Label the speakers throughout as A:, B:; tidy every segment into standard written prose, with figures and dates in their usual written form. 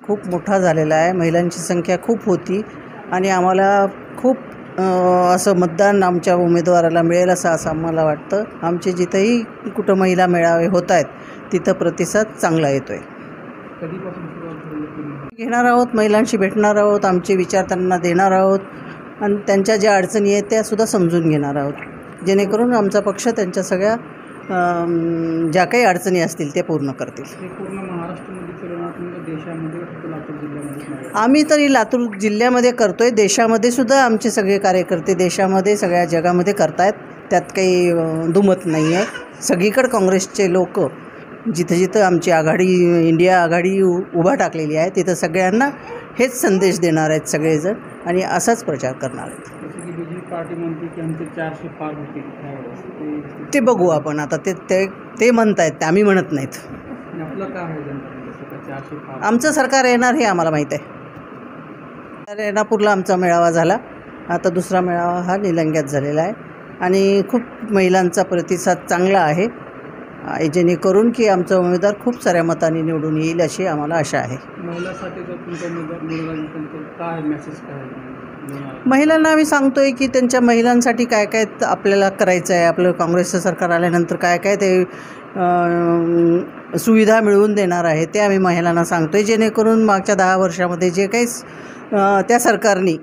A: खूप मोठा झालेला आहे. महिलांची संख्या खूप होती आणि आम्हाला खूप असं मतदान आमच्या उमेदवाराला मिळेल असं आम्हाला वाटतं. आमचे जिथंही कुठं महिला मेळावे होत आहेत तिथं प्रतिसाद चांगला येतो आहे. घेणार आहोत, महिलांशी भेटणार आहोत, आमचे विचार त्यांना देणार आहोत आणि त्यांच्या ज्या अडचणी आहेत त्यासुद्धा समजून घेणार आहोत, जेणेकरून आमचा पक्ष त्यांच्या सगळ्या ज्या काही अडचणी असतील ते पूर्ण करतील. आम्ही तरी लातूर जिल्ह्यामध्ये करतो आहे, देशामध्ये सुद्धा आमचे सगळे कार्यकर्ते देशामध्ये सगळ्या जगामध्ये करतायत, त्यात काही दुमत नाही आहे. सगळीकडे काँग्रेसचे लोक जिथं जिथं आमची आघाडी इंडिया आघाडी उभा टाकलेली आहे तिथं सगळ्यांना हेच संदेश देणार आहेत सगळेजण आणि असाच प्रचार करणार आहेत. ते बघू आपण आता, ते म्हणत आहेत, आम्ही म्हणत नाहीत. आमचं सरकार येणार हे आम्हाला माहीत आहे. रेणापूरला आमचा मेळावा झाला, आता दुसरा मेळावा हा निलंग्यात झालेला आहे आणि खूप महिलांचा प्रतिसाद चांगला आहे, जेणेकरून की आमचा उमेदवार खूप साऱ्या मतांनी निवडून येईल अशी आम्हाला आशा आहे. महिलांना आम्ही सांगतो आहे की त्यांच्या महिलांसाठी काय काय आपल्याला करायचं आहे, आपलं काँग्रेसचं सरकार आल्यानंतर काय काय ते सुविधा मिळवून देणार आहे ते आम्ही महिलांना सांगतो आहे, जेणेकरून मागच्या 10 वर्षामध्ये जे काही त्या सरकारने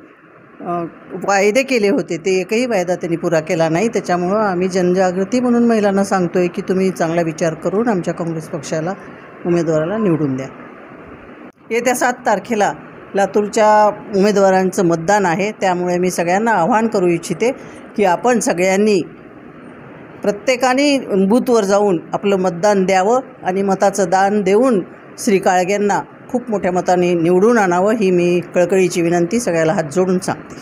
A: वायदे केले होते ते एकही वायदा त्यांनी पुरा केला नाही. त्याच्यामुळं आम्ही जनजागृती म्हणून महिलांना सांगतो आहे की तुम्ही चांगला विचार करून आमच्या काँग्रेस पक्षाला उमेदवाराला निवडून द्या. येत्या 7 तारखेला लातूरच्या उमेदवारांचं मतदान आहे, त्यामुळे मी सगळ्यांना आवाहन करू इच्छिते की आपण सगळ्यांनी प्रत्येकाने बूथवर जाऊन आपलं मतदान द्यावं आणि मताचं दान देऊन श्री काळग्यांना खूप मोठ्या मताने निवडून आणावं ही मी कळकळीची विनंती सगळ्याला हात जोडून सांगते.